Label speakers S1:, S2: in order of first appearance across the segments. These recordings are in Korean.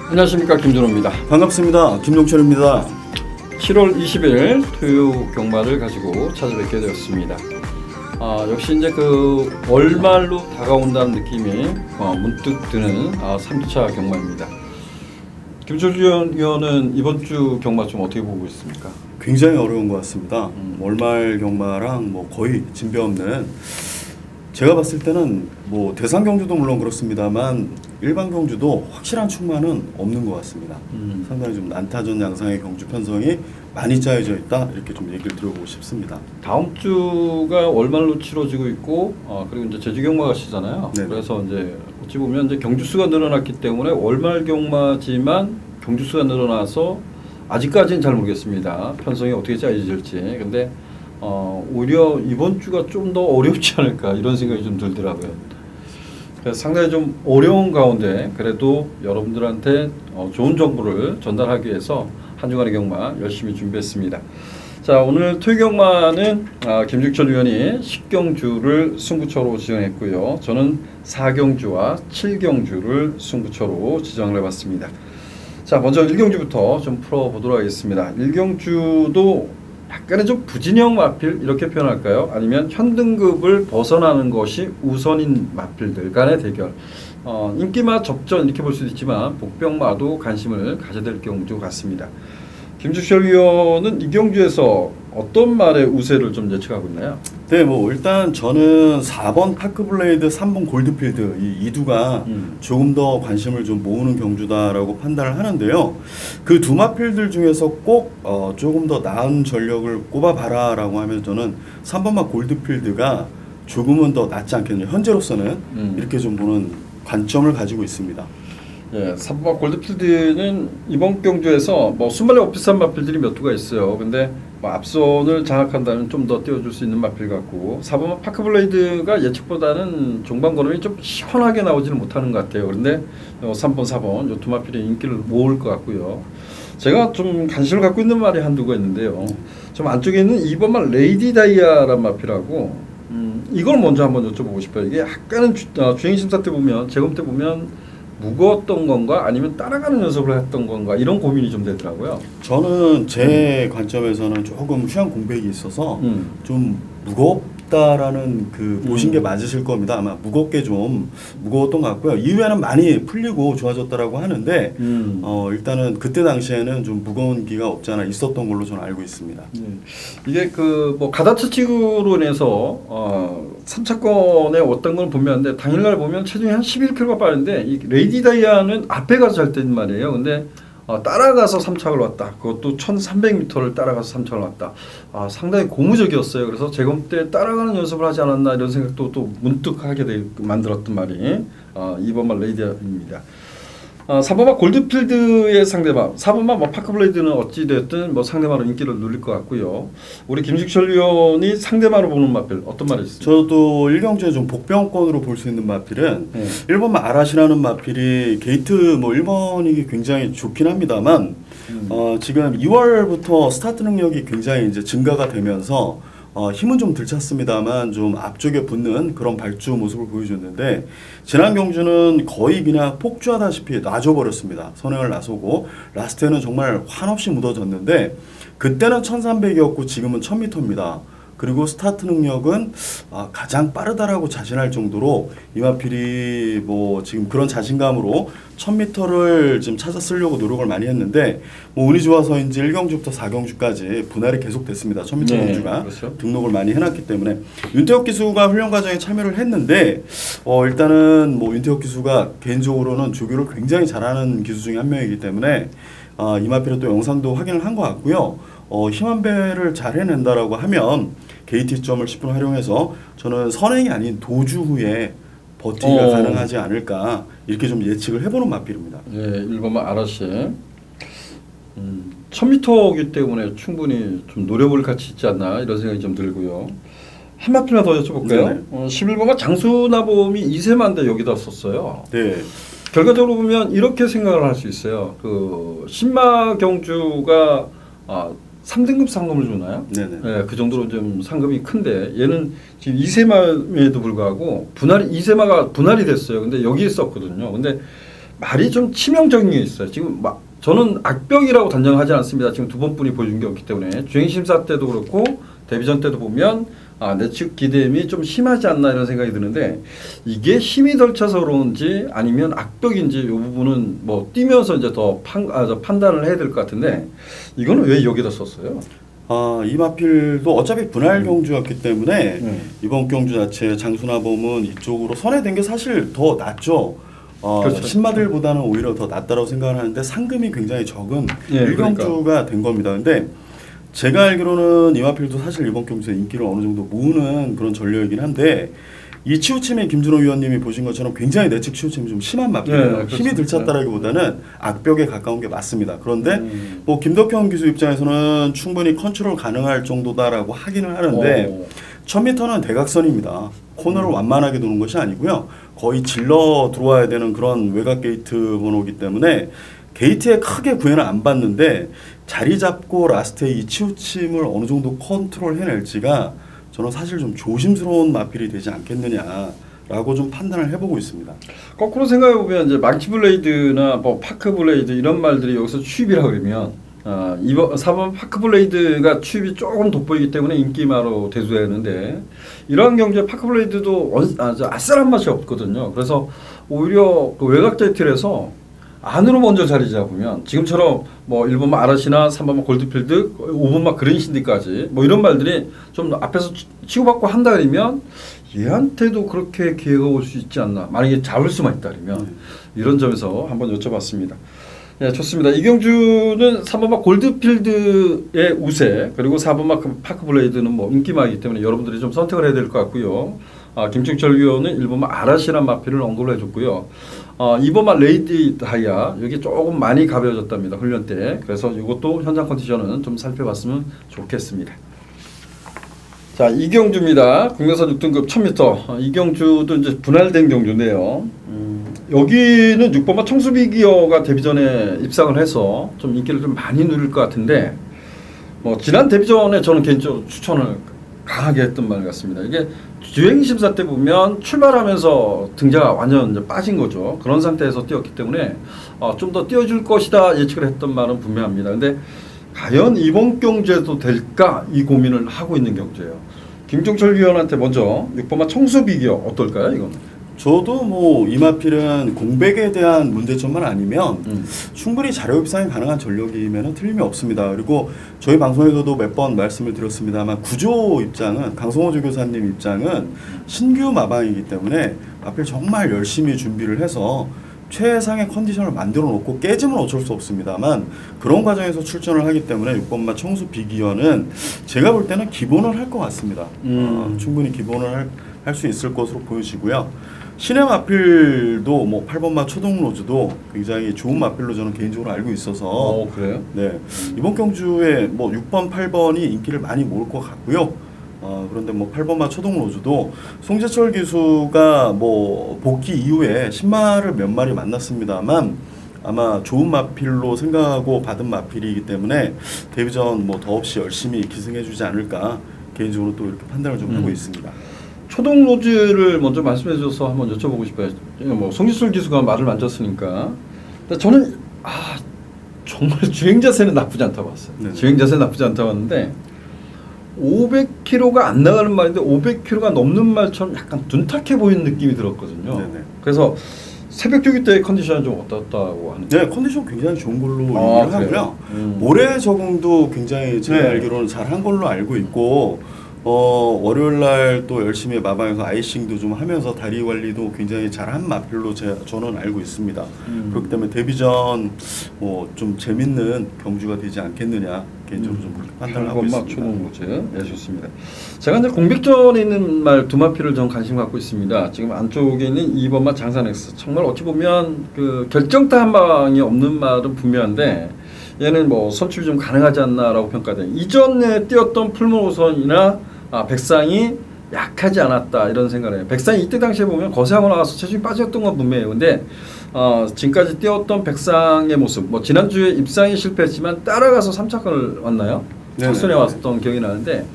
S1: 안녕하십니까, 김준호입니다.
S2: 반갑습니다. 김용철입니다.
S1: 7월 20일 토요 경마를 가지고 찾아뵙게 되었습니다. 역시 이제 그 월말로 다가온다는 느낌이 문득 드는 3차 경마입니다. 김철주 위원은 이번 주 경마 좀 어떻게 보고 있습니까?
S2: 굉장히 어려운 것 같습니다. 월말 경마랑 뭐 거의 진배 없는, 제가 봤을 때는 뭐 대상 경주도 물론 그렇습니다만 일반 경주도 확실한 충만은 없는 것 같습니다. 상당히 좀 난타전 양상의 경주 편성이 많이 짜여져 있다, 이렇게 좀 얘기를 들어보고 싶습니다.
S1: 다음 주가 월말로 치러지고 있고, 그리고 이제 제주 경마가 시잖아요. 네. 그래서 이제 어찌 보면 이제 경주 수가 늘어났기 때문에 월말 경마지만 경주 수가 늘어나서 아직까지는 잘 모르겠습니다. 편성이 어떻게 짜여질지. 근데 오히려 이번 주가 좀 더 어렵지 않을까, 이런 생각이 좀 들더라고요. 그래서 상당히 좀 어려운 가운데 그래도 여러분들한테 좋은 정보를 전달하기 위해서 한 주간의 경마 열심히 준비했습니다. 자, 오늘 토요 경마는 김죽철 위원이 10경주를 승부처로 지정했고요. 저는 4경주와 7경주를 승부처로 지정을 해봤습니다. 자, 먼저 1경주부터 좀 풀어보도록 하겠습니다. 1경주도 약간의 좀 부진형 마필, 이렇게 표현할까요? 아니면 현등급을 벗어나는 것이 우선인 마필들 간의 대결. 인기마 접전 이렇게 볼 수도 있지만 복병마도 관심을 가져야 될 경주 같습니다. 김죽철 위원은 이 경주에서 어떤 말의 우세를 좀 예측하고 있나요?
S2: 네, 뭐 일단 저는 4번 파크블레이드, 3번 골드필드, 이 이두가 조금 더 관심을 좀 모으는 경주다라고 판단을 하는데요. 그 두 마필들 중에서 꼭 조금 더 나은 전력을 꼽아봐라라고 하면 저는 3번마 골드필드가 조금은 더 낫지 않겠느냐, 현재로서는 이렇게 좀 보는 관점을 가지고 있습니다.
S1: 예, 3번 골드필드는 이번 경주에서 뭐 순발력 비싼 마필들이 몇 두가 있어요. 근데 뭐 앞선을 장악한다면 좀 더 띄워줄 수 있는 마필 같고, 4번 파크블레이드가 예측보다는 종반 걸음이 좀 시원하게 나오지는 못하는 것 같아요. 그런데 3번, 4번 이 두 마필이 인기를 모을 것 같고요. 제가 좀 관심을 갖고 있는 말이 한두가 있는데요. 좀 안쪽에 있는 2번만 레이디 다이아란 마필하고, 이걸 먼저 한번 여쭤보고 싶어요. 이게 약간은 주행심사 때 보면, 재검 때 보면 무거웠던 건가 아니면 따라가는 연습을 했던 건가, 이런 고민이 좀 되더라고요.
S2: 저는 제 관점에서는 조금 휴양 공백이 있어서 좀 무겁다라는 그 보신 게 맞으실 겁니다. 아마 무겁게 좀 무거웠던 것 같고요. 이후에는 많이 풀리고 좋아졌다라고 하는데 일단은 그때 당시에는 좀 무거운 기가 없지 않아 있었던 걸로 저는 알고 있습니다.
S1: 이게 그 뭐 가다트칙으로 인해서 3차권에 어떤 걸 보면, 당일날 보면 체중이 한 11kg가 빠른데 이 레이디 다이아는 앞에 가서 잘 뛴 말이에요. 근데 따라가서 3착을 왔다. 그것도 1300m를 따라가서 3착을 왔다. 상당히 고무적이었어요. 그래서 재검 때 따라가는 연습을 하지 않았나, 이런 생각도 또 문득 하게 만들었던 말이 2번만 레이디입니다. 4번마 골드필드의 상대방, 4번마 뭐 파크블레이드는 어찌됐든 뭐 상대마로 인기를 누릴 것 같고요. 우리 김죽철 위원이 상대마로 보는 마필 어떤 말이 있습니까?
S2: 저도 1경주에 좀 복병권으로 볼 수 있는 마필은 1번마 아라시라는 마필이 게이트 뭐 1번이 굉장히 좋긴 합니다만 지금 2월부터 스타트 능력이 굉장히 이제 증가가 되면서 힘은 좀 들쳤습니다만 좀 앞쪽에 붙는 그런 발주 모습을 보여줬는데, 지난 경주는 거의 그냥 폭주하다시피 놔줘버렸습니다. 선행을 나서고 라스트에는 정말 한없이 묻어졌는데, 그때는 1300이었고 지금은 1000m입니다. 그리고 스타트 능력은 가장 빠르다라고 자신할 정도로 이마필이 뭐 지금 그런 자신감으로 1000m를 지금 찾아 쓰려고 노력을 많이 했는데, 뭐 운이 좋아서인지 1경주부터 4경주까지 분할이 계속됐습니다. 1000m 경주가
S1: 그렇죠.
S2: 등록을 많이 해놨기 때문에 윤태혁 기수가 훈련 과정에 참여를 했는데 일단은 뭐 윤태혁 기수가 개인적으로는 조교를 굉장히 잘하는 기수 중에 한 명이기 때문에 이마필은 또 영상도 확인을 한 것 같고요. 힘한배를 잘 해낸다라고 하면 게이트점을 10분 활용해서 저는 선행이 아닌 도주 후에 버티기가 가능하지 않을까, 이렇게 좀 예측을 해보는 마필입니다.
S1: 예, 1번만 아라시. 1000m이기 때문에 충분히 좀 노려볼 가치 있지 않나, 이런 생각이 좀 들고요. 한 마필만 더 여쭤볼까요? 11번만 장수나봄이 2세만대 여기다 썼어요.
S2: 네.
S1: 결과적으로 보면 이렇게 생각을 할 수 있어요. 그 신마 경주가 3등급 상금을 주나요?
S2: 네네.
S1: 네, 그 정도로 좀 상금이 큰데, 얘는 지금 2세마에도 불구하고 2세마가 분할이 됐어요. 근데 여기에 썼거든요. 근데 말이 좀 치명적인 게 있어요. 지금 저는 악벽이라고 단정하지 않습니다. 지금 두 번뿐이 보여준 게 없기 때문에 주행심사 때도 그렇고 데뷔전 때도 보면 내측 기대임이 좀 심하지 않나 이런 생각이 드는데 이게 힘이 덜 차서 그런지 아니면 악벽인지 이 부분은 뭐 뛰면서 이제 더 판단을 해야 될 것 같은데 이거는 왜 여기다 썼어요?
S2: 이 마필도 어차피 분할 경주였기 때문에 이번 경주 자체 장수나범은 이쪽으로 선회된 게 사실 더 낫죠.
S1: 그렇죠.
S2: 신마들보다는 오히려 더 낫다고 생각을 하는데 상금이 굉장히 적은
S1: 예,
S2: 1경주가
S1: 그러니까.
S2: 된 겁니다. 근데 제가 알기로는 이마필도 사실 이번 경주에 인기를 어느 정도 모으는 그런 전력이긴 한데 이 치우침의 김준호 위원님이 보신 것처럼 굉장히 내측 치우침이 좀 심한 마필이에요.
S1: 네,
S2: 힘이 들쳤다라기보다는 악벽에 가까운 게 맞습니다. 그런데 뭐 김덕현 기수 입장에서는 충분히 컨트롤 가능할 정도다라고 하기는 하는데 1000m는 대각선입니다. 코너를 완만하게 도는 것이 아니고요. 거의 질러 들어와야 되는 그런 외곽 게이트 번호이기 때문에 게이트에 크게 구애는 안 받는데 자리 잡고 라스트에 이 치우침을 어느 정도 컨트롤 해낼지가 저는 사실 좀 조심스러운 마필이 되지 않겠느냐라고 좀 판단을 해보고 있습니다.
S1: 거꾸로 생각해보면 이제 망치 블레이드나 뭐 파크 블레이드 이런 말들이 여기서 추입이라 그러면 4번 파크 블레이드가 추입이 조금 돋보이기 때문에 인기마로 대두되는데 이러한 경주에 파크 블레이드도 아싸란 맛이 없거든요. 그래서 오히려 그 외곽 게이트에서 안으로 먼저 자리 잡으면 지금처럼 뭐 1번마 아라시나 3번마 골드필드 5번마 그린신디까지 뭐 이런 말들이 좀 앞에서 치고받고 한다 그러면 얘한테도 그렇게 기회가 올 수 있지 않나 만약에 잡을 수만 있다 그러면 이런 점에서 한번 여쭤봤습니다. 네, 좋습니다. 이 경주는 3번마 골드필드의 우세 그리고 4번마 파크 블레이드는 뭐 인기마이기 때문에 여러분들이 좀 선택을 해야 될 것 같고요. 김충철 위원은 1번마 아라시란 마필을 언급을 해줬고요. 2번마 레이디 다이아 여기 조금 많이 가벼워졌답니다. 훈련 때. 그래서 이것도 현장 컨디션은 좀 살펴봤으면 좋겠습니다. 자, 이경주입니다. 국내선 6등급 1000m. 이경주도 이제 분할된 경주인데요. 여기는 6번마 청수비 기어가 데뷔전에 입상을 해서 좀 인기를 좀 많이 누릴 것 같은데 뭐 지난 데뷔전에 저는 개인적으로 추천을 강하게 했던 말 같습니다. 이게 주행 심사 때 보면 출발하면서 등자가 완전 이제 빠진 거죠. 그런 상태에서 뛰었기 때문에 좀 더 뛰어줄 것이다 예측을 했던 말은 분명합니다. 근데 과연 이번 경주에도 될까 이 고민을 하고 있는 경주예요. 김종철 위원한테 먼저 6번마 청수비기어 어떨까요 이거는?
S2: 저도 뭐 이마필은 공백에 대한 문제점만 아니면 충분히 자료 입상이 가능한 전력이면 틀림이 없습니다. 그리고 저희 방송에서도 몇 번 말씀을 드렸습니다만 구조 입장은 강성호 조교사님 입장은 신규 마방이기 때문에 마필 정말 열심히 준비를 해서 최상의 컨디션을 만들어 놓고 깨지면 어쩔 수 없습니다만 그런 과정에서 출전을 하기 때문에 6번마 청수 비기어는 제가 볼 때는 기본을 할 것 같습니다. 충분히 기본을 할 수 있을 것으로 보여지고요. 신의 마필도 뭐 8번마 초동로즈도 굉장히 좋은 마필로 저는 개인적으로 알고 있어서
S1: 그래요?
S2: 네, 이번 경주에 뭐 6번, 8번이 인기를 많이 모을 것 같고요. 그런데 뭐 8번마 초동로즈도 송재철 기수가 뭐 복귀 이후에 신마를 몇 마리 만났습니다만 아마 좋은 마필로 생각하고 받은 마필이기 때문에 데뷔전 뭐 더없이 열심히 기승해주지 않을까 개인적으로 또 이렇게 판단을 좀 하고 있습니다.
S1: 초동 로즈를 먼저 말씀해 주셔서 한번 여쭤보고 싶어요. 뭐 송지술 기수가 말을 만졌으니까. 근데 저는 정말 주행 자세는 나쁘지 않다고 봤어요.
S2: 네.
S1: 주행 자세 나쁘지 않다고 봤는데 500km가 안 나가는 말인데 500km가 넘는 말처럼 약간 둔탁해 보이는 느낌이 들었거든요.
S2: 네네.
S1: 그래서 새벽 조기 때 컨디션은 좀 어떻다고 하는데?
S2: 네, 컨디션 굉장히 좋은 걸로 얘기를 하고요. 모래 적응도 굉장히 제가 알기로는 잘 한 걸로 알고 있고 월요일 날 또 열심히 마방에서 아이싱도 좀 하면서 다리 관리도 굉장히 잘한 마필로 저는 알고 있습니다. 그렇기 때문에 데뷔전 뭐 좀 재밌는 경주가 되지 않겠느냐 개인적으로 좀 그렇게 판단을 하고 있습니다.
S1: 초동 로즈, 네, 좋습니다. 제가 이제 공백전에 있는 말 두 마필을 좀 관심 갖고 있습니다. 지금 안쪽에 있는 2번마 장산엑스 정말 어찌 보면 그 결정타 한 방이 없는 말은 분명한데 얘는 뭐 선출이 좀 가능하지 않나라고 평가돼. 이전에 뛰었던 풀모선이나 백상이 약하지 않았다 이런 생각을 해요. 백상이 이때 당시에 보면 거세하고 나가서 체중이 빠졌던 건 분명해요. 근데 지금까지 뛰었던 백상의 모습 뭐 지난주에 입상이 실패했지만 따라가서 3착을 왔나요? 착순에 왔던 기억이 나는데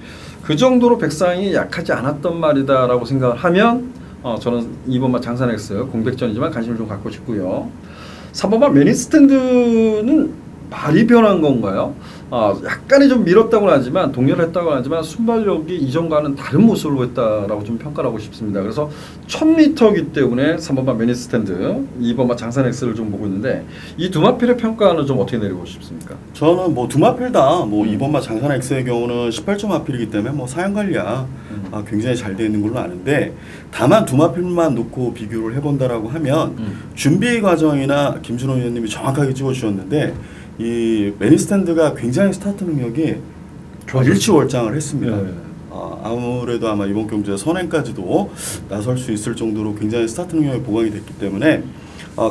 S1: 그 정도로 백상이 약하지 않았던 말이다라고 생각을 하면 저는 2번마 장산엑스 공백전이지만 관심을 좀 갖고 싶고요. 3번마 매니스탠드는 많이 변한 건가요? 약간의 좀 밀었다고는 하지만 동렬했다고는 하지만 순발력이 이전과는 다른 모습을 보였다라고 좀 평가를 하고 싶습니다. 그래서 1000m이기 때문에 3번마 매니스탠드, 2번마 장산 X를 좀 보고 있는데 이 두 마필의 평가는 좀 어떻게 내리고 싶습니까?
S2: 저는 뭐 두 마필 다 뭐 2번마 장산 X의 경우는 18점 마필이기 때문에 뭐 사양 관리야 굉장히 잘 되어 있는 걸로 아는데, 다만 두 마필만 놓고 비교를 해본다라고 하면 준비 과정이나 김준호 위원님이 정확하게 찍어주셨는데 이 매니스탠드가 굉장히 스타트 능력이 일치월장을 했습니다.
S1: 네.
S2: 아무래도 아마 이번 경주에 선행까지도 나설 수 있을 정도로 굉장히 스타트 능력이 보강이 됐기 때문에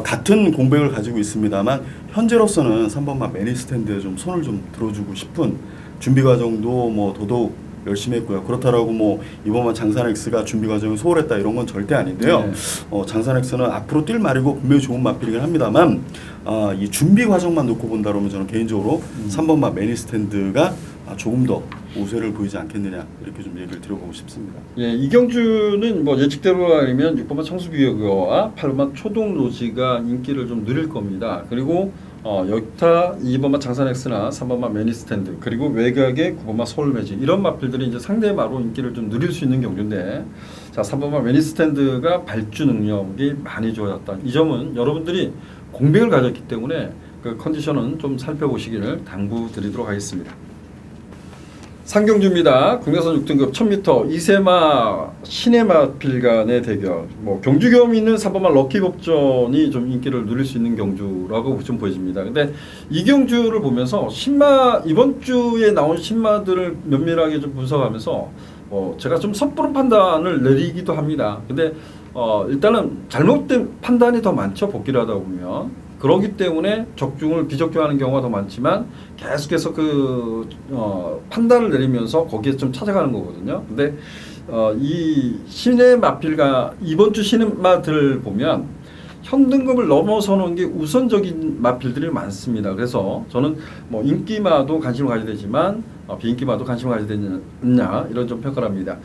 S2: 같은 공백을 가지고 있습니다만 현재로서는 3번마 매니스탠드에 좀 손을 좀 들어주고 싶은, 준비 과정도 뭐 더더욱 열심히 했고요. 그렇다라고 뭐 이번만 장산 X가 준비 과정이 소홀했다 이런 건 절대 아닌데요.
S1: 네.
S2: 장산 X는 앞으로 뛸 말이고 분명히 좋은 마필이긴 합니다만 이 준비 과정만 놓고 본다면 저는 개인적으로 3번마 매니스탠드가 조금 더 우세를 보이지 않겠느냐 이렇게 좀 얘기를 드려보고 싶습니다.
S1: 예, 이경주는 뭐 예측대로 아니면 6번마 청수비어와 8번마 초동로지가 인기를 좀 누릴 겁니다. 그리고 여타 2번마 장산 X나 3번마 매니스탠드, 그리고 외곽의 9번마 서울매직, 이런 마필들이 이제 상대마로 인기를 좀 누릴 수 있는 경주인데, 자 3번마 매니스탠드가 발주 능력이 많이 좋아졌다. 이 점은 여러분들이 공백을 가졌기 때문에 그 컨디션은 좀 살펴보시기를 당부드리도록 하겠습니다. 상경주입니다. 국내선 6등급 1000m 이세마 신해마필 간의 대결. 뭐 경주 경험이 있는 3번마 럭키법전이 좀 인기를 누릴 수 있는 경주라고 좀 보여집니다. 근데 이 경주를 보면서 신마, 이번 주에 나온 신마들을 면밀하게 좀 분석하면서 제가 좀 섣부른 판단을 내리기도 합니다. 근데 일단은 잘못된 판단이 더 많죠. 복귀를 하다 보면. 그렇기 때문에 적중을 비적중하는 경우가 더 많지만 계속해서 그 판단을 내리면서 거기에 좀 찾아가는 거거든요. 근데 이 신해마필과 이번 주 신해마들을 보면 현등급을 넘어서는 게 우선적인 마필들이 많습니다. 그래서 저는 뭐 인기마도 관심을 가져야 되지만 비인기마도 관심을 가져야 되느냐 이런 좀 평가를 합니다.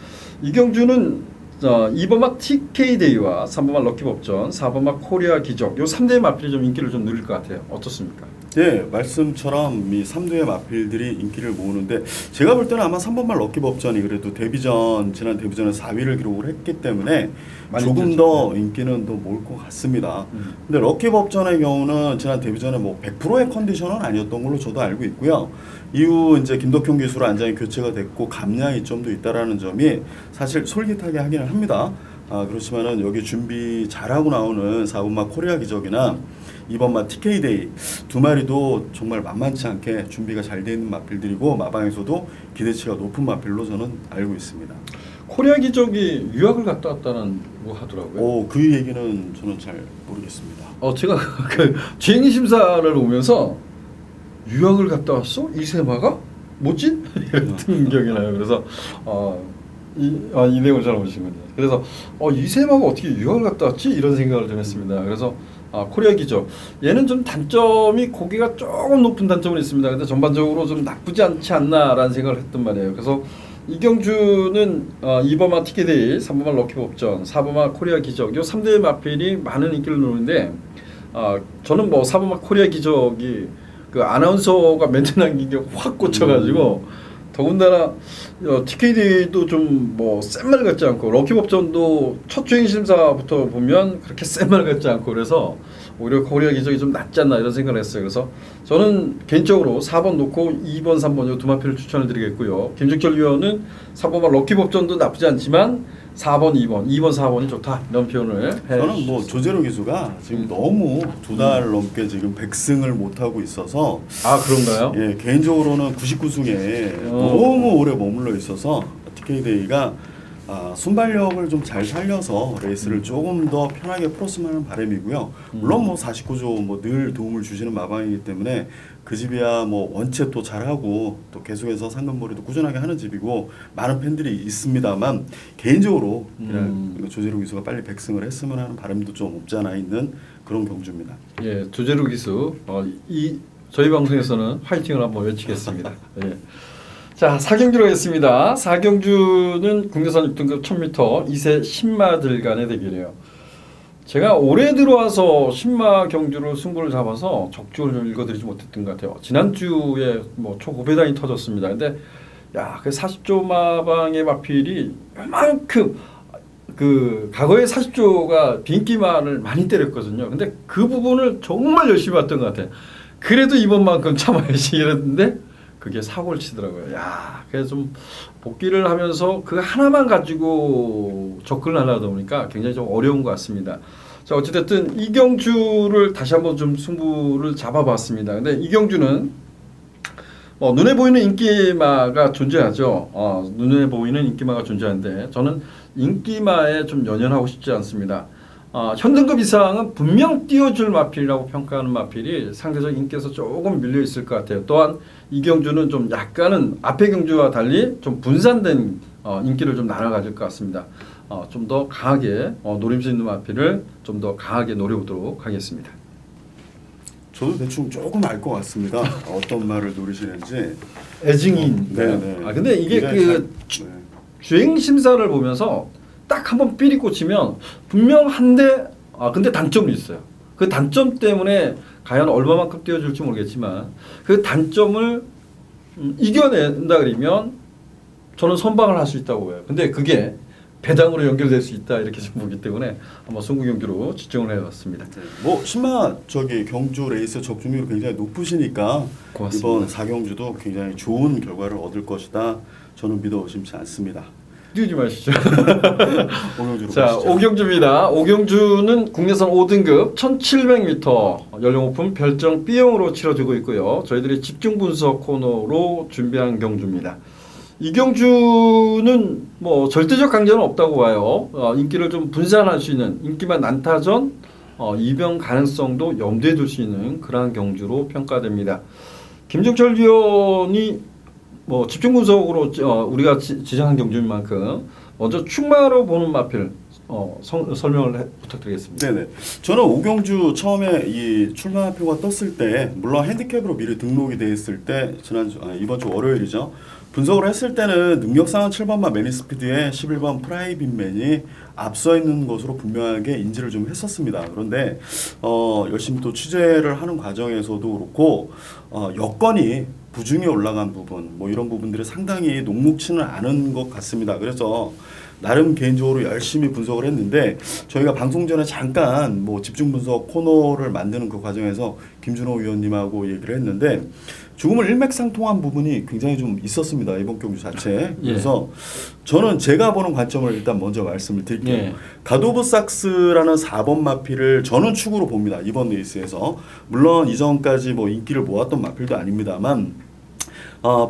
S1: 이경주는 2번마 TK데이와 3번마 럭키법전, 4번마 코리아 기적, 요 3대의 마필이 좀 인기를 좀 누릴 것 같아요. 어떻습니까?
S2: 네, 말씀처럼 이 3대의 마필들이 인기를 모으는데, 제가 볼 때는 아마 3번마 럭키법전이 그래도 지난 데뷔전에 4위를 기록을 했기 때문에 조금 더 인기는 더 모을 것 같습니다. 근데 럭키법전의 경우는 지난 데뷔전에 뭐 100%의 컨디션은 아니었던 걸로 저도 알고 있고요. 이후 이제 김덕형 기수로 안장이 교체가 됐고 감량 이점도 있다라는 점이 사실 솔깃하게 하기는 합니다. 그렇지만은 여기 준비 잘하고 나오는 4번마 코리아 기적이나 2번마 TK데이 두 마리도 정말 만만치 않게 준비가 잘 되어 있는 마필들이고 마방에서도 기대치가 높은 마필로 저는 알고 있습니다.
S1: 코리아 기적이 유학을 갔다 왔다는 거 하더라고요.
S2: 그 얘기는 저는 잘 모르겠습니다.
S1: 제가 그 주행 심사를 오면서 유학을 갔다 왔어? 이세마가? 뭐지? 이랬던 기억이 나요. 그래서 이 내용을 잘 보시군요. 그래서 이세마가 어떻게 유학을 갔다 왔지? 이런 생각을 좀 했습니다. 그래서 코리아 기적, 얘는 좀 단점이 고개가 조금 높은 단점은 있습니다. 근데 전반적으로 좀 나쁘지 않지 않나라는 생각을 했단 말이에요. 그래서 이경주는 2번마 티켓데이, 3번마 럭키법전, 4번마 코리아 기적, 이 3대의 마필이 많은 인기를 누르는데 저는 뭐 4번마 코리아 기적이 그 아나운서가 멘트 남긴 게 확 꽂혀가지고 더군다나 TKD도 좀 뭐 센 말 같지 않고 럭키법전도 첫 주행 심사부터 보면 그렇게 센 말 같지 않고 그래서 오히려 코리아 기적이 좀 낫지 않나 이런 생각을 했어요. 그래서 저는 개인적으로 4번 놓고 2번, 3번 이 두 마필을 추천을 드리겠고요. 김종철 위원은 3번만 럭키법전도 나쁘지 않지만 4번, 2번, 4번이 좋다 이런 표현을 해.
S2: 저는 뭐 조재로 기수가 지금 너무 두 달 넘게 지금 100승을 못 하고 있어서
S1: 그런가요?
S2: 예, 개인적으로는 99승에 너무 오래 머물러 있어서 TK데이가 순발력을 좀 잘 살려서 레이스를 조금 더 편하게 풀었으면 하는 바람이고요. 물론 뭐 49조 뭐 늘 도움을 주시는 마방이기 때문에 그 집이야 뭐 원체 또 잘하고 또 계속해서 상금몰이도 꾸준하게 하는 집이고 많은 팬들이 있습니다만 개인적으로 그냥 조재로 기수가 빨리 100승을 했으면 하는 바람도 좀 없지 않아 있는 그런 경주입니다.
S1: 예, 조재로 기수 저희 방송에서는 화이팅을 한번 외치겠습니다. 예. 자, 4경주로 하겠습니다. 4경주는 국내선 6등급 1000m 2세 신마들 간의 대결이에요. 제가 올해 들어와서 신마 경주를 승부를 잡아서 적중을 읽어드리지 못했던 것 같아요. 지난주에 뭐 초고배당이 터졌습니다. 근데 야, 그 40조 마방의 마필이 얼만큼 그 과거에 40조가 비인기만을 많이 때렸거든요. 근데 그 부분을 정말 열심히 봤던 것 같아요. 그래도 이번만큼 참아야지 이랬는데 그게 사고를 치더라고요. 야, 그래서 좀 복귀를 하면서 그 하나만 가지고 접근을 하려다 보니까 굉장히 좀 어려운 것 같습니다. 자, 어찌됐든 이경주를 다시 한번 좀 승부를 잡아봤습니다. 근데 이경주는 눈에 보이는 인기마가 존재하죠. 눈에 보이는 인기마가 존재하는데 저는 인기마에 좀 연연하고 싶지 않습니다. 현등급 이상은 분명 띄워줄 마필이라고 평가하는 마필이 상대적 인기에서 조금 밀려 있을 것 같아요. 또한 이경주는 좀 약간은 앞의 경주와 달리 좀 분산된 인기를 좀 나눠 가질 것 같습니다. 좀 더 강하게 노림수 있는 마필을 좀 더 강하게 노려보도록 하겠습니다.
S2: 저도 대충 조금 알 것 같습니다. 어떤 말을 노리시는지.
S1: 애증인.
S2: 네.
S1: 근데 이게 그 주행 심사를 보면서 딱 한번 삘이 꽂히면 분명 한데 근데 단점이 있어요. 그 단점 때문에 과연 얼마만큼 띄워줄지 모르겠지만 그 단점을 이겨낸다 그러면 저는 선방을 할 수 있다고 봐요. 근데 그게 배당으로 연결될 수 있다 이렇게 보기 때문에 한번 승부 경주로 지정을 해봤습니다.
S2: 뭐 신마 경주 레이스 적중률이 굉장히 높으시니까
S1: 고맙습니다.
S2: 이번 4경주도 굉장히 좋은 결과를 얻을 것이다. 저는 믿어 의심치 않습니다.
S1: 띄우지 마시죠.
S2: 오경주로
S1: 자,
S2: 가시죠.
S1: 오경주입니다. 오경주는 국내선 5등급 1700m 연령 오픈 별정 B형으로 치러지고 있고요. 저희들이 집중 분석 코너로 준비한 경주입니다. 이 경주는 뭐 절대적 강자는 없다고 봐요. 인기를 좀 분산할 수 있는 인기만 난타전, 이변 가능성도 염두에 둘 수 있는 그러한 경주로 평가됩니다. 김종철 위원이 뭐 집중 분석으로 우리가 지정한 경주인 만큼 먼저 충마로 보는 마필 설명을 부탁드리겠습니다.
S2: 네네. 저는 오경주 처음에 이 출마표가 떴을 때 물론 핸디캡으로 미리 등록이 돼 있을 때 이번 주 월요일이죠. 분석을 했을 때는 능력상은 7번만 매니스피드에 11번 프라이빗맨이 앞서 있는 것으로 분명하게 인지를 좀 했었습니다. 그런데 열심히 또 취재를 하는 과정에서도 그렇고 여건이 부중에 올라간 부분 뭐 이런 부분들이 상당히 녹록치는 않은 것 같습니다. 그래서 나름 개인적으로 열심히 분석을 했는데 저희가 방송 전에 잠깐 뭐 집중 분석 코너를 만드는 그 과정에서 김준호 위원님하고 얘기를 했는데 조금은 일맥상통한 부분이 굉장히 좀 있었습니다. 이번 경주 자체에. 그래서 저는 제가 보는 관점을 일단 먼저 말씀을 드릴게요. 가도브 삭스라는 4번 마필을 저는 축으로 봅니다. 이번 레이스에서. 물론 이전까지 뭐 인기를 모았던 마필도 아닙니다만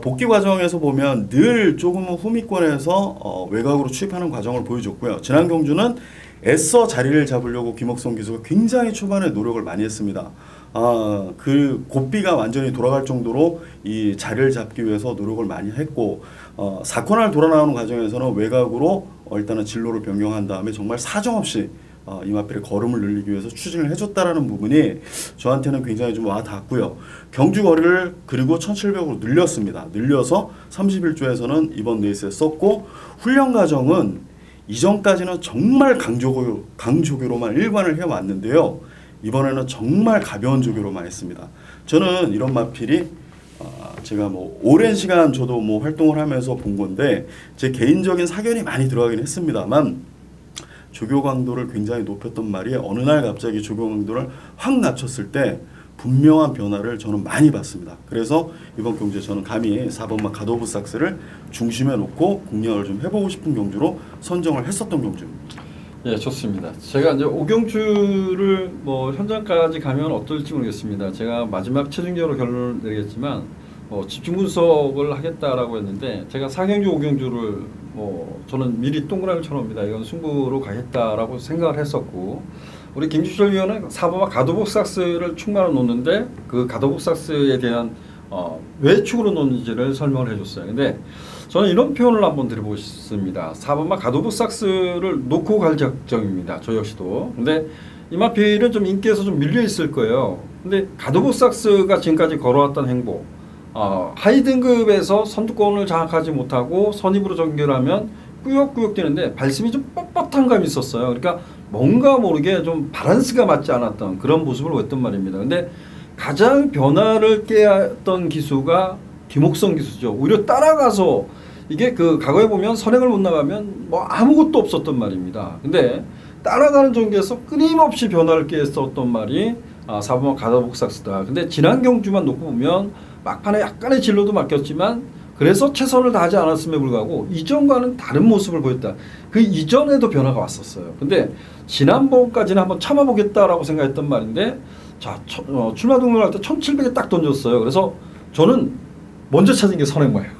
S2: 복귀 과정에서 보면 늘 조금은 후미권에서 외곽으로 추입하는 과정을 보여줬고요. 지난 경주는 애써 자리를 잡으려고 김옥성 기수가 굉장히 초반에 노력을 많이 했습니다. 그 고삐가 완전히 돌아갈 정도로 이 자리를 잡기 위해서 노력을 많이 했고 4코너를 돌아 나오는 과정에서는 외곽으로 일단은 진로를 변경한 다음에 정말 사정없이 이 마필의 걸음을 늘리기 위해서 추진을 해줬다라는 부분이 저한테는 굉장히 좀 와닿았고요. 경주 거리를 그리고 1700으로 늘렸습니다. 늘려서 31조에서는 이번 레이스에 썼고 훈련 과정은 이전까지는 정말 강조교로만 일관을 해왔는데요. 이번에는 정말 가벼운 조교로만 했습니다. 저는 이런 마필이 제가 뭐 오랜 시간 저도 뭐 활동을 하면서 본 건데 제 개인적인 사견이 많이 들어가긴 했습니다만 조교 강도를 굉장히 높였던 말이 어느 날 갑자기 조교 강도를 확 낮췄을 때 분명한 변화를 저는 많이 봤습니다. 그래서 이번 경주에 저는 감히 4번마 가도브 삭스를 중심에 놓고 공략을 좀 해보고 싶은 경주로 선정을 했었던 경주입니다.
S1: 예, 좋습니다. 제가 이제 오경주를 뭐 현장까지 가면 어떨지 모르겠습니다. 제가 마지막 최종적으로 결론을 내리겠지만 집중 분석을 하겠다라고 했는데 제가 4경주, 5경주를 저는 미리 동그라미를 쳐놓습니다. 이건 승부로 가겠다라고 생각을 했었고 우리 김주철 위원은 4번마 가도브 삭스를 충마로 놓는데 그 가도브 삭스에 대한 왜 축으로 놓는지를 설명을 해줬어요. 근데 저는 이런 표현을 한번 드려보고 싶습니다. 4번마 가도브 삭스를 놓고 갈 작정입니다. 저 역시도. 근데 이 마필은 좀 인기에서 좀 밀려 있을 거예요. 근데 가도브 삭스가 지금까지 걸어왔던 행보, 하이 등급에서 선두권을 장악하지 못하고 선입으로 전결하면 꾸역꾸역 뛰는데 발심이 좀 뻣뻣한 감이 있었어요. 그러니까 뭔가 모르게 좀 밸런스가 맞지 않았던 그런 모습을 보였단 말입니다. 근데 가장 변화를 깨었던 기수가 김옥성 기수죠. 오히려 따라가서 이게 그 과거에 보면 선행을 못 나가면 뭐 아무것도 없었던 말입니다. 근데 따라가는 전개에서 끊임없이 변화를 깨었었던 말이 사범아 가다복삭스다. 근데 지난 경주만 놓고 보면 막판에 약간의 진로도 맡겼지만 그래서 최선을 다하지 않았음에 불구하고 이전과는 다른 모습을 보였다. 그 이전에도 변화가 왔었어요. 근데 지난번까지는 한번 참아보겠다라고 생각했던 말인데 자 출마 등록할 때 1700에 딱 던졌어요. 그래서 저는 먼저 찾은 게 선행마예요.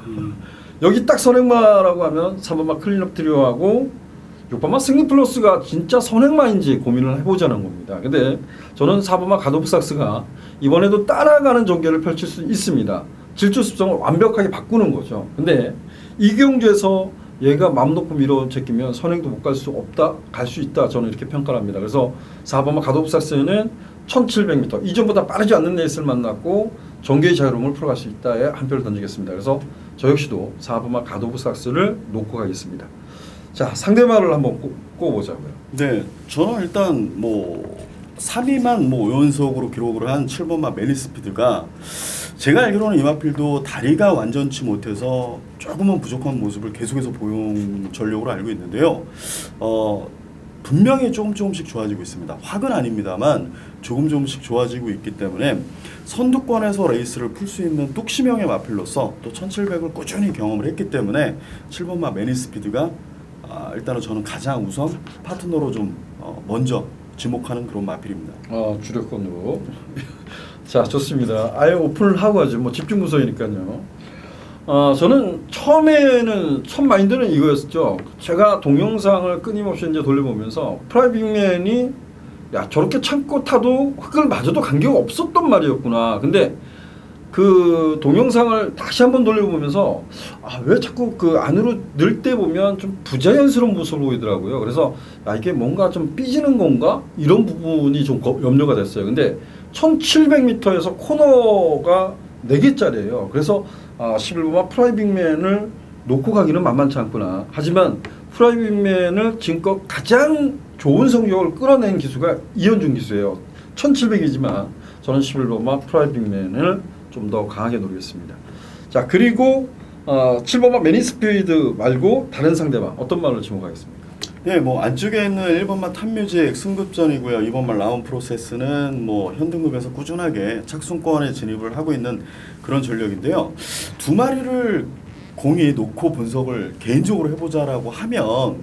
S1: 여기 딱 선행마라고 하면 3번마 클린업 트리오하고 6번마 승리 플러스가 진짜 선행마인지 고민을 해보자는 겁니다. 근데 저는 4번마 가도브삭스가 이번에도 따라가는 전개를 펼칠 수 있습니다. 질주 습성을 완벽하게 바꾸는 거죠. 근데 이 경주에서 얘가 마음 놓고 밀어 제끼면 선행도 못 갈 수 없다, 갈 수 있다. 저는 이렇게 평가를 합니다. 그래서 4번마 가도브삭스는 1700m 이전보다 빠르지 않는 레이스를 만났고 전개의 자유로움을 풀어갈 수 있다에 한 표를 던지겠습니다. 그래서 저 역시도 4번마 가도브삭스를 놓고 가겠습니다. 자, 상대마를 한번 꼽아보자고요.
S2: 네, 저는 일단 뭐 3위만 뭐 5연속으로 기록을 한 7번마 매니스피드가 제가 알기로는 이 마필도 다리가 완전치 못해서 조금은 부족한 모습을 계속해서 보용 전력으로 알고 있는데요. 분명히 조금씩 좋아지고 있습니다. 확은 아닙니다만 조금씩 좋아지고 있기 때문에 선두권에서 레이스를 풀 수 있는 뚝심형의 마필로서 또 1700을 꾸준히 경험을 했기 때문에 7번마 매니스피드가 일단은 저는 가장 우선 파트너로 좀 먼저 지목하는 그런 마필입니다.
S1: 주력권으로. 자, 좋습니다. 아예 오픈을 하고 하죠. 뭐 집중 구성이니까요. 저는 처음에는 첫 마인드는 이거였죠. 제가 동영상을 끊임없이 이제 돌려보면서 프라이빗맨이 야 저렇게 참고 타도 흙을 맞아도 관계가 없었던 말이었구나. 근데 그 동영상을 다시 한번 돌려보면서 왜 자꾸 그 안으로 넣을 때 보면 좀 부자연스러운 모습을 보이더라고요. 그래서 이게 뭔가 좀 삐지는 건가? 이런 부분이 좀 염려가 됐어요. 근데 1700m에서 코너가 4개짜리예요. 그래서 11번마 프라이빗맨을 놓고 가기는 만만치 않구나. 하지만 프라이빗맨을 지금껏 가장 좋은 성적을 끌어낸 기수가 이현중 기수예요. 1700이지만 저는 11번마 프라이빗맨을 좀 더 강하게 노리겠습니다. 자, 그리고 7번마 매니스피드 말고 다른 상대방 어떤 말을 지목하겠습니까?
S2: 네, 뭐 안쪽에 있는 1번마 탑뮤직 승급전이고요. 2번마 라운 프로세스는 뭐 현등급에서 꾸준하게 착순권에 진입을 하고 있는 그런 전력인데요. 두 마리를 공이 놓고 분석을 개인적으로 해보자라고 하면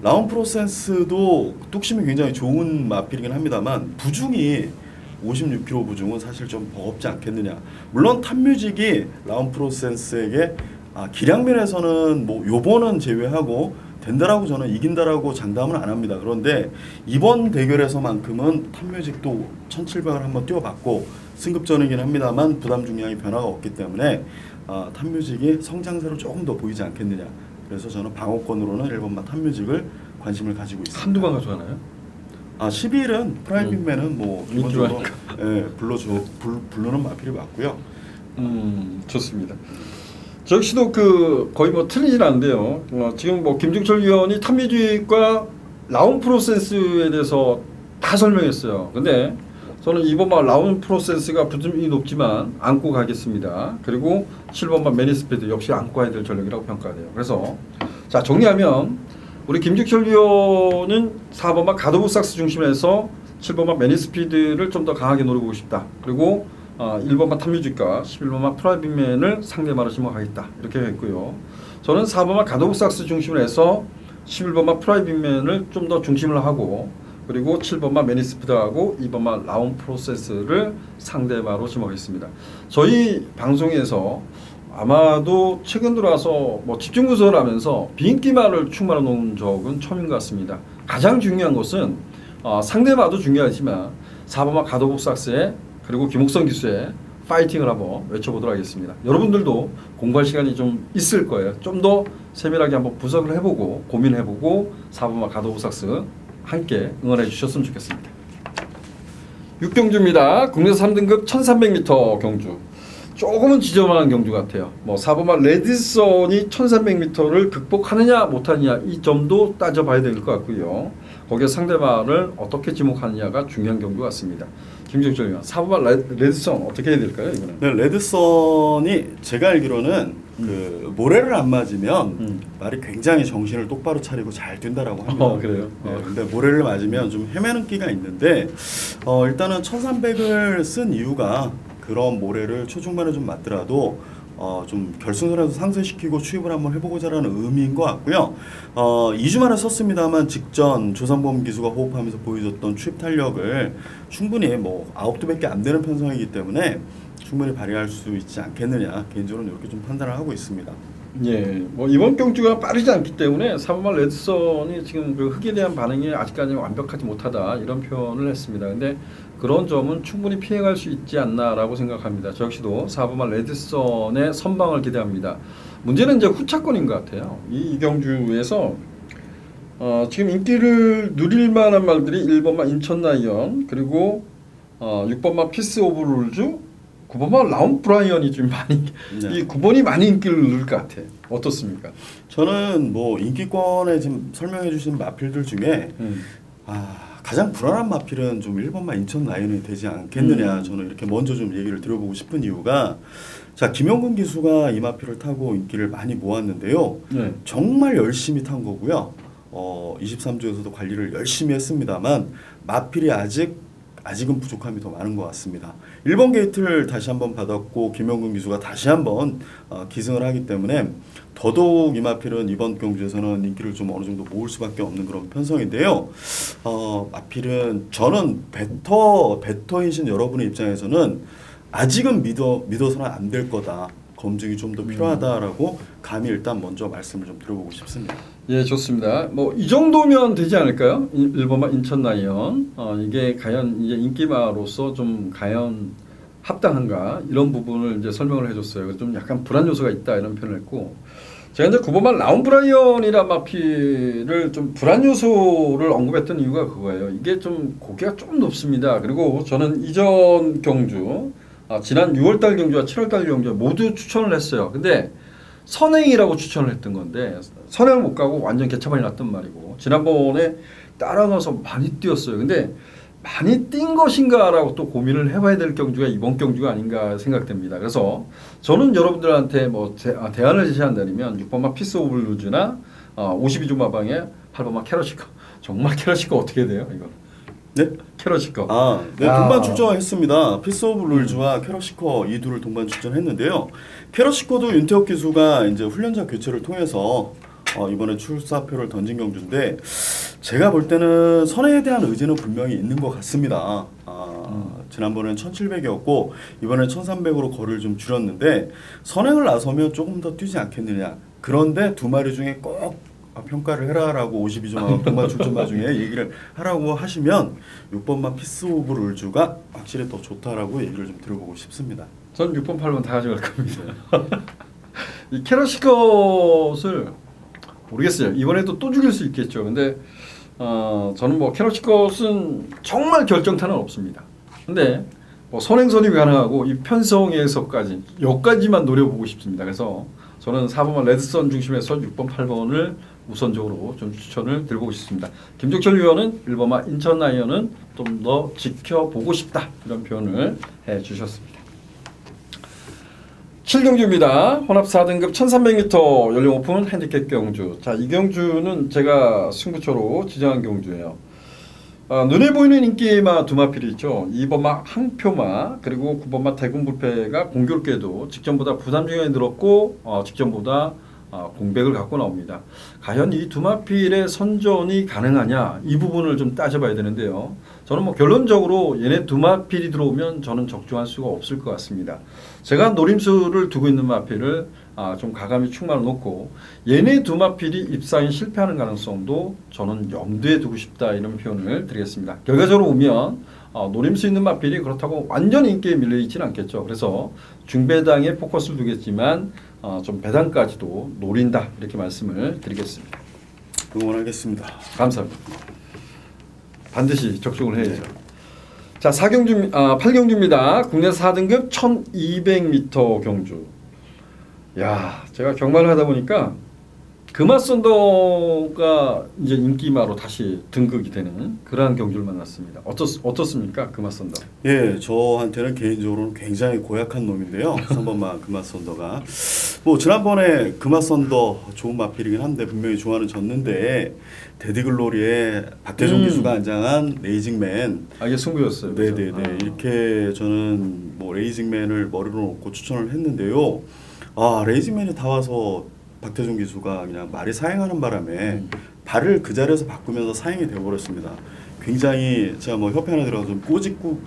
S2: 라운 프로세스도 뚝심이 굉장히 좋은 마필이긴 합니다만 부중이 56kg 부중은 사실 좀 버겁지 않겠느냐. 물론 탑뮤직이 라운 프로세스에게 기량면에서는 뭐 요번은 제외하고 된다라고 저는 이긴다라고 장담은 안 합니다. 그런데 이번 대결에서만큼은 탑뮤직도 1700을 한번 뛰어봤고 승급전이긴 합니다만 부담 중량이 변화가 없기 때문에 탑뮤직이 성장세로 조금 더 보이지 않겠느냐. 그래서 저는 방어권으로는 1번마 탑뮤직을 관심을 가지고 있습니다.
S1: 한두 방 가져가나요?
S2: 11은 프라이빗맨은 뭐 기본적으로 부르는 마필이 맞고요.
S1: 좋습니다. 저 역시도 그 거의 뭐 틀리진 않은데요. 지금 뭐 김중철 위원이 탑뮤직과 라운 프로세스에 대해서 다 설명했어요. 근데 저는 2번마 라운 프로세스가 부담이 높지만 안고 가겠습니다. 그리고 7번마 매니스피드 역시 안고 가야 될 전력이라고 평가돼요. 그래서 자 정리하면 우리 김중철 위원은 4번마 가도브삭스 중심에서 7번마 매니스피드를 좀 더 강하게 노려보고 싶다. 그리고 1번마 탑뮤직과 11번마 프라이빗맨을 상대마로 지목하겠다. 이렇게 했고요. 저는 4번마 가도브삭스 중심으로 해서 11번마 프라이빗맨을 좀 더 중심을 하고 그리고 7번마 매니스피드하고 2번마 라운 프로세스를 상대마로 지목했습니다. 저희 방송에서 아마도 최근 들어와서 뭐 집중 구성을 하면서 비인기말을 충만해 놓은 적은 처음인 것 같습니다. 가장 중요한 것은 상대마도 중요하지만 4번마 가도브삭스에 그리고 김옥성 기수의 파이팅을 한번 외쳐보도록 하겠습니다. 여러분들도 공부할 시간이 좀 있을 거예요. 좀 더 세밀하게 한번 분석을 해보고 고민해보고 4번마 가도브삭스 함께 응원해 주셨으면 좋겠습니다. 6경주입니다. 국내에서 3등급 1300m 경주. 조금은 지저분한 경주 같아요. 뭐 4번마 레디선이 1300m를 극복하느냐 못하느냐 이 점도 따져봐야 될 것 같고요. 거기에 상대방을 어떻게 지목하느냐가 중요한 경주 같습니다. 김종철 위원, 4번마 레드선 어떻게 해야 될까요, 이거는?
S2: 네, 레드선이 제가 알기로는 그 모래를 안 맞으면 말이 굉장히 정신을 똑바로 차리고 잘 뛴다라고 합니다.
S1: 그래요?
S2: 네, 근데 모래를 맞으면 좀 헤매는 끼가 있는데 일단은 1300을 쓴 이유가 그런 모래를 초중반에 좀 맞더라도 좀 결승선에서 상쇄시키고 추입을 한번 해보고자라는 의미인 것 같고요. 2주 만에 썼습니다만 직전 조상범 기수가 호흡하면서 보여줬던 추입 탄력을 충분히 뭐 9두밖에 안 되는 편성이기 때문에 충분히 발휘할 수 있지 않겠느냐, 개인적으로는 이렇게 좀 판단을 하고 있습니다.
S1: 예, 뭐 이번 경주가 빠르지 않기 때문에 3번마 레드선이 지금 그 흙에 대한 반응이 아직까지 완벽하지 못하다 이런 표현을 했습니다. 근데 그런 점은 충분히 피해갈 수 있지 않나라고 생각합니다. 저 역시도 4번마 레드선의 선방을 기대합니다. 문제는 이제 후차권인 것 같아요. 이 경주에서 지금 인기를 누릴 만한 말들이 1번마 인천라이언, 그리고 6번마 피스 오브 룰즈, 9번마 라운 브라이언이 좀 많이 이 9번이 많이 인기를 누릴 것 같아. 어떻습니까?
S2: 저는 뭐 인기권에 지금 설명해 주신 마필들 중에 가장 불안한 마필은 좀 1번마 인천 라이언이 되지 않겠느냐. 저는 이렇게 먼저 좀 얘기를 드려보고 싶은 이유가, 자, 김영근 기수가 이 마필을 타고 인기를 많이 모았는데요. 네. 정말 열심히 탄 거고요. 23주에서도 관리를 열심히 했습니다만 마필이 아직은 부족함이 더 많은 것 같습니다. 1번 게이트를 다시 한번 받았고 김영근 기수가 다시 한번 기승을 하기 때문에 더더욱 이 마필은 이번 경주에서는 인기를 좀 어느 정도 모을 수밖에 없는 그런 편성인데요. 마필은 저는 배터이신 여러분의 입장에서는 아직은 믿어서는 안 될 거다. 검증이 좀 더 필요하다라고 감히 일단 먼저 말씀을 좀 드려보고 싶습니다.
S1: 예, 좋습니다. 뭐 이 정도면 되지 않을까요? 1번마 인천 라이언, 이게 과연 이제 인기마로서 좀 과연 합당한가 이런 부분을 이제 설명을 해줬어요. 좀 약간 불안 요소가 있다 이런 표현을 했고, 제가 이제 9번마 라운 브라이언이란 마필을 좀 불안 요소를 언급했던 이유가 그거예요. 이게 좀 고개가 좀 높습니다. 그리고 저는 이전 경주, 지난 6월달 경주와 7월달 경주 모두 추천을 했어요. 근데 선행이라고 추천을 했던 건데 선행을 못 가고 완전 개차반이 났단 말이고, 지난번에 따라가서 많이 뛰었어요. 근데 많이 뛴 것인가라고 또 고민을 해봐야 될 경주가 이번 경주가 아닌가 생각됩니다. 그래서 저는 여러분들한테 뭐 대안을 제시한다면 6번마 피스 오브 루즈나 52주 마방에 8번마 캐러시커. 정말 캐러시커 어떻게 돼요 이거?
S2: 네?
S1: 캐러시커.
S2: 네, 동반 출전했습니다. 피스 오브 룰즈와 캐러시커 이 둘을 동반 출전했는데요. 캐러시커도 윤태혁 기수가 이제 훈련자 교체를 통해서 이번에 출사표를 던진 경주인데, 제가 볼 때는 선행에 대한 의지는 분명히 있는 것 같습니다. 지난번에는 1700이었고 이번에 1300으로 거리를 좀 줄였는데 선행을 나서면 조금 더 뛰지 않겠느냐. 그런데 두 마리 중에 꼭 평가를 해라라고 52점 동반 출전마 중에 얘기를 하라고 하시면 6번마 피스 오브 룰즈가 확실히 더 좋다라고 얘기를 좀 들어보고 싶습니다.
S1: 전 6번, 8번 다 가져갈 겁니다. 이 캐러시컷을 모르겠어요. 이번에도 또 죽일 수 있겠죠. 근데 저는 뭐 캐러시컷은 정말 결정타는 없습니다. 근데 뭐 선행선이 가능하고 이 편성에서까지 여기까지만 노려보고 싶습니다. 그래서 저는 4번만 레드선 중심에서 6번, 8번을 우선적으로 좀 추천을 드리고 싶습니다. 김종철 위원은 1번마 인천 라이언은 좀 더 지켜보고 싶다 이런 표현을 해주셨습니다. 7경주입니다. 혼합 4등급 1300m 연령 오픈 핸디캡 경주. 자, 이 경주는 제가 승부처로 지정한 경주예요. 눈에 보이는 인기마 두 마필이 있죠. 2번마 항표마 그리고 9번마 대군불패가 공교롭게도 직전보다 부담 중에 늘었고 직전보다 공백을 갖고 나옵니다. 과연 이 두 마필의 선전이 가능하냐 이 부분을 좀 따져봐야 되는데요. 저는 뭐 결론적으로 얘네 두 마필이 들어오면 저는 적중할 수가 없을 것 같습니다. 제가 노림수를 두고 있는 마필을 좀 가감히 충만을 놓고 얘네 두 마필이 입상에 실패하는 가능성도 저는 염두에 두고 싶다 이런 표현을 드리겠습니다. 결과적으로 보면 노림수 있는 마필이 그렇다고 완전 인기에 밀려있지는 않겠죠. 그래서 중배당에 포커스를 두겠지만 좀 배당까지도 노린다 이렇게 말씀을 드리겠습니다.
S2: 응원하겠습니다.
S1: 감사합니다. 반드시 적중을 해야죠. 자, 8경주입니다. 국내 4등급 1200m 경주. 야, 제가 경마를 하다 보니까 금화선더가 이제 인기마로 다시 등극이 되는 그러한 경주를 만났습니다. 어떻습니까, 금화선더?
S2: 예, 저한테는 개인적으로는 굉장히 고약한 놈인데요. 3번마 금화선더가 뭐 지난번에 금화선더 좋은 마필이긴 한데 분명히 좋아는 졌는데 데디글로리의 박태종 기수가 안장한 레이징맨.
S1: 이게 승부였어요.
S2: 네네네. 이렇게 저는 뭐 레이징맨을 머리로 놓고 추천을 했는데요. 레이징맨이 다 와서 박태종 기수가 그냥 말이 사행하는 바람에 발을 그 자리에서 바꾸면서 사행이 되어버렸습니다. 굉장히 제가 뭐 협회 하나 들어가서 좀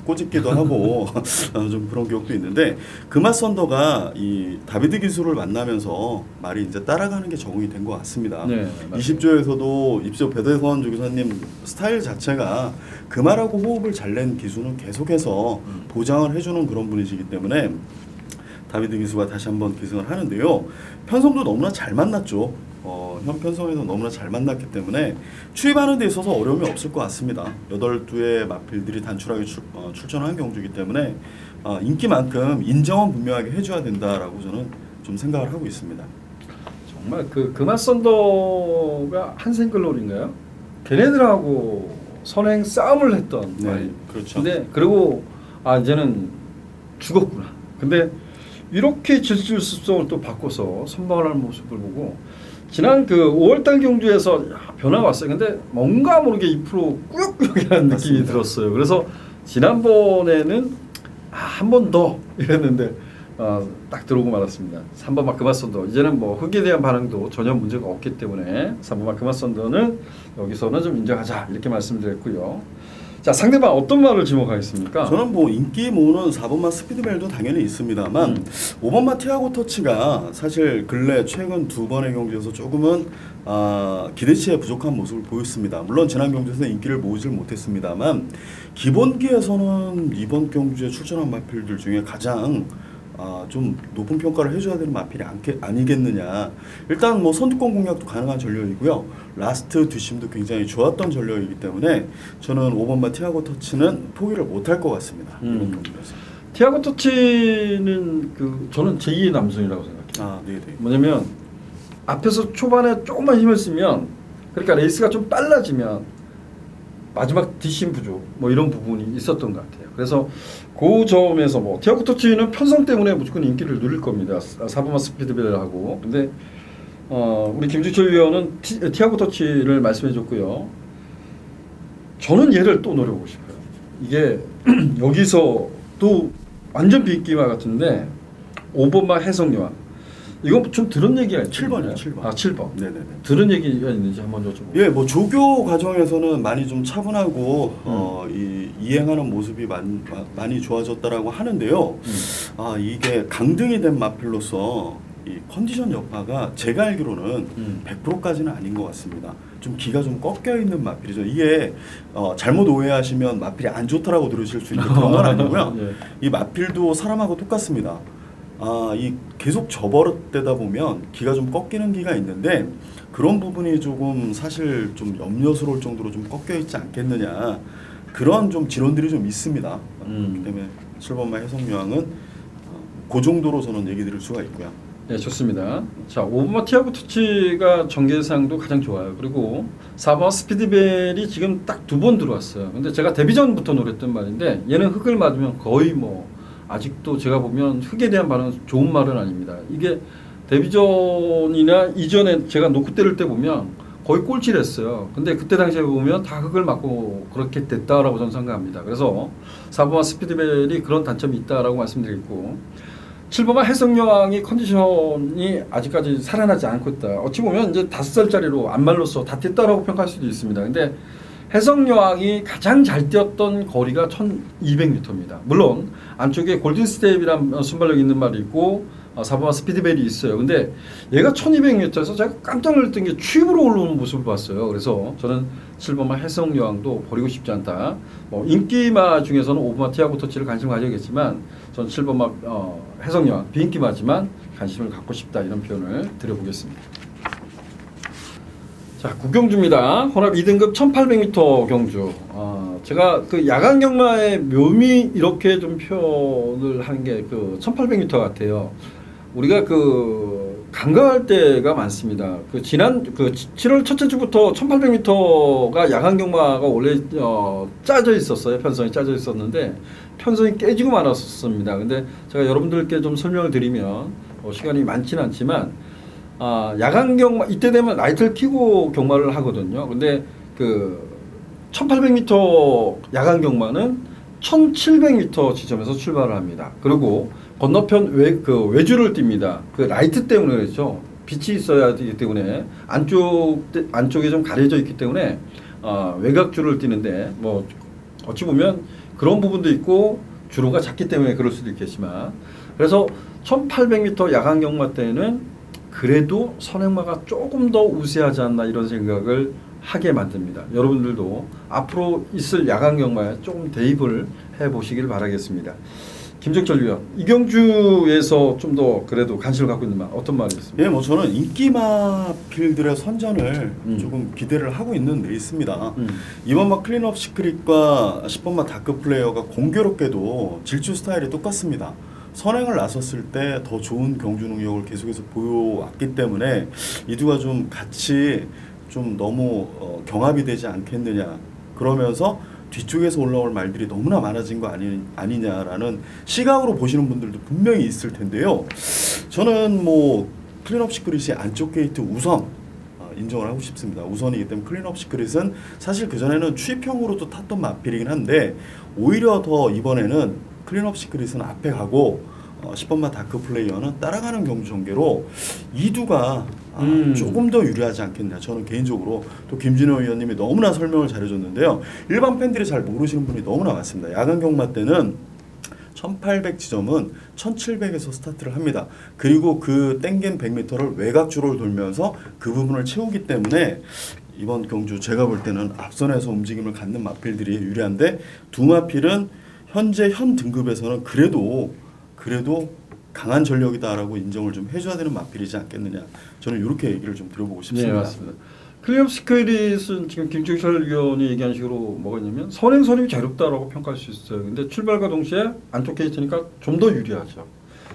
S2: 꼬집기도 하고 좀 그런 기억도 있는데 금화선더가 이 다비드 기수를 만나면서 말이 이제 따라가는 게 적응이 된 것 같습니다.
S1: 네,
S2: 20조에서도 입조 배대선 조교사님 스타일 자체가 금화라고 호흡을 잘 낸 기수는 계속해서 보장을 해주는 그런 분이시기 때문에 다비드 기수가 다시 한번 기승을 하는데요. 편성도 너무나 잘 만났죠. 현 편성에서 너무나 잘 만났기 때문에 추입하는 데 있어서 어려움이 없을 것 같습니다. 8두의 마필들이 단출하게 출전한 경주이기 때문에 인기만큼 인정은 분명하게 해줘야 된다라고 저는 좀 생각을 하고 있습니다.
S1: 정말 그 금화선더가 한생글로리인가요? 걔네들하고 선행 싸움을 했던.
S2: 네, 그렇죠.
S1: 근데 그리고 이제는 죽었구나. 근데 이렇게 질질습성을 또 바꿔서 선방을 하는 모습을 보고 지난 그 5월달 경주에서 변화가 왔어요. 근데 뭔가 모르게 2% 꾸역꾸역이라는 느낌이 들었어요. 그래서 지난번에는 한 번 더 이랬는데 딱 들어오고 말았습니다. 3번마 금화선더. 이제는 뭐 흙에 대한 반응도 전혀 문제가 없기 때문에 3번마 금화선더는 여기서는 좀 인정하자 이렇게 말씀드렸고요. 자, 상대방 어떤 말을 지목하겠습니까?
S2: 저는 뭐 인기 모으는 4번마 스피드벨도 당연히 있습니다만 5번마 티아고 터치가 사실 근래 최근 2번의 경주에서 조금은 기대치에 부족한 모습을 보였습니다. 물론 지난 경주에서 인기를 모으질 못했습니다만 기본기에서는 이번 경주에 출전한 마필들 중에 가장 좀 높은 평가를 해줘야 되는 마필이 아니겠느냐. 일단 뭐 선두권 공략도 가능한 전력이고요. 라스트 뒷심도 굉장히 좋았던 전력이기 때문에 저는 5번마 티아고 터치는 포기를 못할 것 같습니다. 이번 경기에서.
S1: 티아고 터치는 저는 제2의 남성이라고 생각해요.
S2: 네네.
S1: 뭐냐면 앞에서 초반에 조금만 힘을 쓰면 그러니까 레이스가 좀 빨라지면 마지막 뒷심 부족 뭐 이런 부분이 있었던 것 같아요. 그래서 그 점에서 뭐 티아고 터치는 편성 때문에 무조건 인기를 누릴 겁니다. 4번마 스피드벨하고. 근데 우리 김주철 위원은 티아고 터치를 말씀해줬고요. 저는 얘를 또 노려보고 싶어요. 이게 여기서 또 완전 비기와 같은데 5번마 해성여왕. 이거 좀 들은 얘기가
S2: 7번이요. 7번.
S1: 7번.
S2: 네네네.
S1: 들은 얘기가 있는지 한번 여쭤볼게요.
S2: 예, 뭐 조교 과정에서는 많이 좀 차분하고 이행하는 모습이 많이 좋아졌다라고 하는데요. 이게 강등이 된 마필로서 이 컨디션 여파가 제가 알기로는 100%까지는 아닌 것 같습니다. 좀 기가 좀 꺾여 있는 마필이죠. 이게 잘못 오해하시면 마필이 안 좋다라고 들으실 수 있는 그런 건 아니고요.
S1: 네.
S2: 이 마필도 사람하고 똑같습니다. 이 계속 저버릇되다 보면 기가 좀 꺾이는 기가 있는데 그런 부분이 조금 사실 좀 염려스러울 정도로 좀 꺾여 있지 않겠느냐 그런 좀 진원들이 좀 있습니다. 그렇기 때문에 7번마 해성여왕은 그 정도로 저는 얘기 드릴 수가 있고요.
S1: 네, 좋습니다. 자, 5번마 티아고 터치가 전개상도 가장 좋아요. 그리고 4번마 스피드벨이 지금 딱 2번 들어왔어요. 근데 제가 데뷔전부터 노렸던 말인데 얘는 흙을 맞으면 거의 뭐 아직도 제가 보면 흙에 대한 반응은 좋은 말은 아닙니다. 이게 데뷔전이나 이전에 제가 노크 때릴 때 보면 거의 꼴찌를 했어요. 근데 그때 당시에 보면 다 흙을 맞고 그렇게 됐다라고 저는 생각합니다. 그래서 4번마 스피드벨이 그런 단점이 있다라고 말씀드리고 7번마 해성여왕이 컨디션이 아직까지 살아나지 않고 있다. 어찌 보면 이제 5살짜리로 안말로서 다 뛰었다라고 평가할 수도 있습니다. 근데 해성여왕이 가장 잘 뛰었던 거리가 1200m입니다. 물론 안쪽에 골든스텝이란 순발력 있는 말이 있고 4번마 스피드벨이 있어요. 근데 얘가 1200m에서 제가 깜짝 놀랐던 게 추입으로 올라오는 모습을 봤어요. 그래서 저는 7번마 해성여왕도 버리고 싶지 않다. 뭐 인기마 중에서는 5번마 티아고 터치를 관심을 가져야겠지만 저는 7번마 해성여왕 비인기마지만 관심을 갖고 싶다 이런 표현을 드려보겠습니다. 자, 구경주입니다. 혼합 2등급 1800m 경주. 제가 그 야간 경마의 묘미 이렇게 좀 표현을 하는 게 그 1800m 같아요. 우리가 그 간과할 때가 많습니다. 그 지난 그 7월 첫째 주부터 1,800m가 야간 경마가 원래 짜져 있었어요. 편성이 짜져 있었는데 편성이 깨지고 말았습니다. 근데 제가 여러분들께 좀 설명을 드리면 시간이 많지는 않지만 야간 경마 이때 되면 라이트를 켜고 경마를 하거든요. 근데 그 1,800m 야간 경마는 1,700m 지점에서 출발을 합니다. 그리고 건너편 외주를 띱니다. 그 라이트 때문에 그렇죠. 빛이 있어야 되기 때문에 안쪽에 좀 가려져 있기 때문에 외곽줄을 띄는데 뭐 어찌 보면 그런 부분도 있고 주로가 작기 때문에 그럴 수도 있겠지만 그래서 1,800m 야간 경마 때는 그래도 선행마가 조금 더 우세하지 않나 이런 생각을 하게 만듭니다. 여러분들도 앞으로 있을 야간 경마에 조금 대입을 해보시길 바라겠습니다. 김정철 위원, 이경주에서 좀 더 그래도 관심을 갖고 있는 말 어떤 말이 있습니까?
S2: 예, 뭐 저는 인기마 필들의 선전을 조금 기대를 하고 있는 데 있습니다. 이번 막 클린업 시크릿과 10번마 다크 플레이어가 공교롭게도 질주 스타일이 똑같습니다. 선행을 나섰을 때 더 좋은 경주 능력을 계속해서 보여왔기 때문에 이 두가 좀 같이 좀 너무 경합이 되지 않겠느냐. 그러면서 뒤쪽에서 올라올 말들이 너무나 많아진 거 아니냐라는 시각으로 보시는 분들도 분명히 있을 텐데요. 저는 뭐 클린업 시크릿이 안쪽 게이트 우선 인정을 하고 싶습니다. 우선이기 때문에 클린업 시크릿은 사실 그전에는 추입형으로도 탔던 마필이긴 한데 오히려 더 이번에는 클린업 시크릿은 앞에 가고 10번마 다크 플레이어는 따라가는 경주 전개로 이두가 조금 더 유리하지 않겠냐. 저는 개인적으로 또 김진호 의원님이 너무나 설명을 잘해줬는데요. 일반 팬들이 잘 모르시는 분이 너무나 많습니다. 야간 경마 때는 1800 지점은 1700에서 스타트를 합니다. 그리고 그 땡긴 100m를 외곽주로를 돌면서 그 부분을 채우기 때문에 이번 경주 제가 볼 때는 앞선에서 움직임을 갖는 마필들이 유리한데 두 마필은 현재 현 등급에서는 그래도 강한 전력이다라고 인정을 좀 해줘야 되는 마필이지 않겠느냐. 저는 이렇게 얘기를 좀 들어보고 싶습니다.
S1: 네, 맞습니다. 클린업 시크릿은 지금 김정철 의원이 얘기한 식으로 뭐가 있냐면 선행선임이 자유롭다라고 평가할 수 있어요. 근데 출발과 동시에 안쪽 게이트니까 좀 더 유리하죠.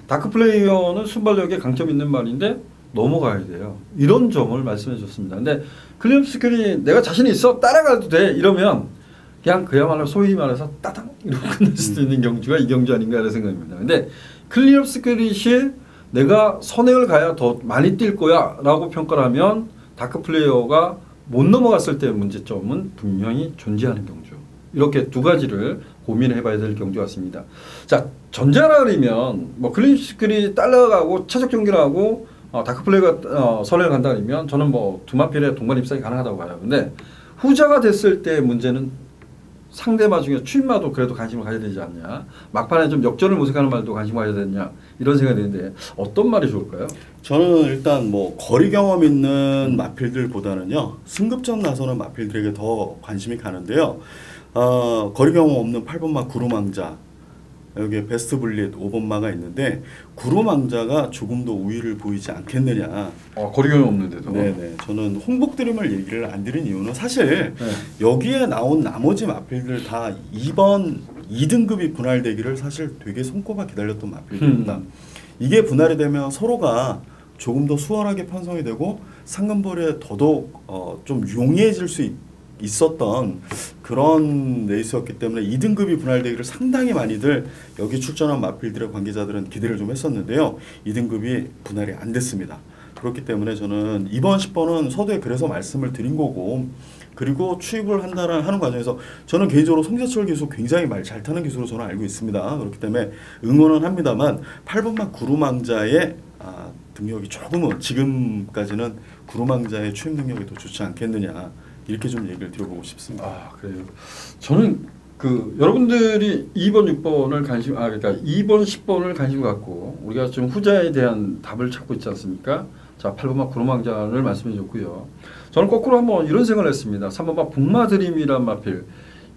S1: 다크 플레이어는 순발력에 강점이 있는 말인데 넘어가야 돼요. 이런 점을 말씀해 줬습니다. 근데 클린업 시크릿이 내가 자신이 있어 따라가도 돼 이러면 그냥 그야말로 소위 말해서 따당 이러고 끝날 수도 있는 경주가 이 경주 아닌가 하는 생각입니다. 근데 클린업 스크릿이 내가 선행을 가야 더 많이 뛸 거야 라고 평가를 하면 다크 플레이어가 못 넘어갔을 때의 문제점은 분명히 존재하는 경주. 이렇게 두 가지를 고민해 봐야 될 경주 같습니다. 자, 전자라면 뭐 클린업 스크릿이 따라가고 차적 경기를 하고 다크 플레이어가 선행을 간다 그러면 저는 뭐 두 마필의 동반 입상이 가능하다고 봐요. 근데 후자가 됐을 때 문제는 상대마 중에 추임마도 그래도 관심을 가져야 되지 않냐. 막판에 좀 역전을 모색하는 말도 관심을 가져야 되냐. 이런 생각이 드는데 어떤 말이 좋을까요?
S2: 저는 일단 뭐 거리 경험 있는 마필들보다는요. 승급전 나서는 마필들에게 더 관심이 가는데요. 거리 경험 없는 8번마 구루망자 여기에 베스트 블릿 5번마가 있는데 구루망자가 조금 더 우위를 보이지 않겠느냐.
S1: 거리 경험 없는데도.
S2: 네네. 저는 홍복드림을 얘기를 안 드린 이유는 사실 여기에 나온 나머지 마필들 다 2번 2등급이 분할되기를 사실 되게 손꼽아 기다렸던 마필들입니다. 이게 분할이 되면 서로가 조금 더 수월하게 편성이 되고 상금벌이에 더더욱 좀 용이해질 수 있었던 그런 레이스였기 때문에 2등급이 분할되기를 상당히 많이들 여기 출전한 마필들의 관계자들은 기대를 좀 했었는데요. 2등급이 분할이 안 됐습니다. 그렇기 때문에 저는 이번 10번은 서두에 그래서 말씀을 드린 거고 그리고 추입을 하는 과정에서 저는 개인적으로 송재철 기수 굉장히 말 잘 타는 기수로 저는 알고 있습니다. 그렇기 때문에 응원은 합니다만 8번마 구루망자의 능력이 조금은 지금까지는 구루망자의 추입 능력이 더 좋지 않겠느냐 이렇게 좀 얘기를 드려보고 싶습니다.
S1: 그래요. 저는 여러분들이 2번, 6번을 그러니까 2번, 10번을 관심 갖고 우리가 좀 후자에 대한 답을 찾고 있지 않습니까? 자, 8번마 구루망자를 말씀해 줬고요. 저는 거꾸로 한번 이런 생각을 했습니다. 3번마 북마드림이란 마필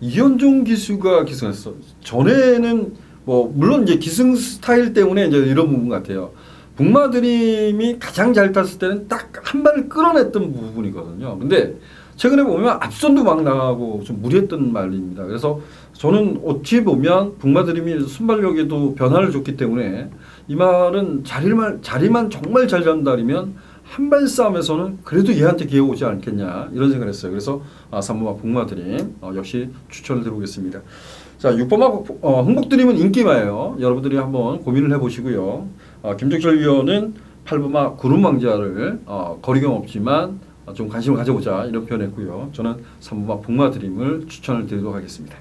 S1: 이현종 기수가 기승했어. 전에는 뭐 물론 이제 기승 스타일 때문에 이제 이런 부분 같아요. 북마드림이 가장 잘 탔을 때는 딱 한 발을 끌어냈던 부분이거든요. 근데 최근에 보면 앞선도 막 나가고 좀 무리했던 말입니다. 그래서 저는 어찌 보면 북마드림이 순발력에도 변화를 줬기 때문에 이 말은 자리만 정말 잘 잡는다면 한발 싸움에서는 그래도 얘한테 기회가 오지 않겠냐 이런 생각을 했어요. 그래서 3번마 복마드림 역시 추천을 드리겠습니다. 자, 6번마 흥복드림은 인기마예요. 여러분들이 한번 고민을 해보시고요. 김종철 위원은 8번마 구름왕자를 거리경 없지만 좀 관심을 가져보자 이런 표현했고요. 저는 3번마 복마드림을 추천을 드리도록 하겠습니다.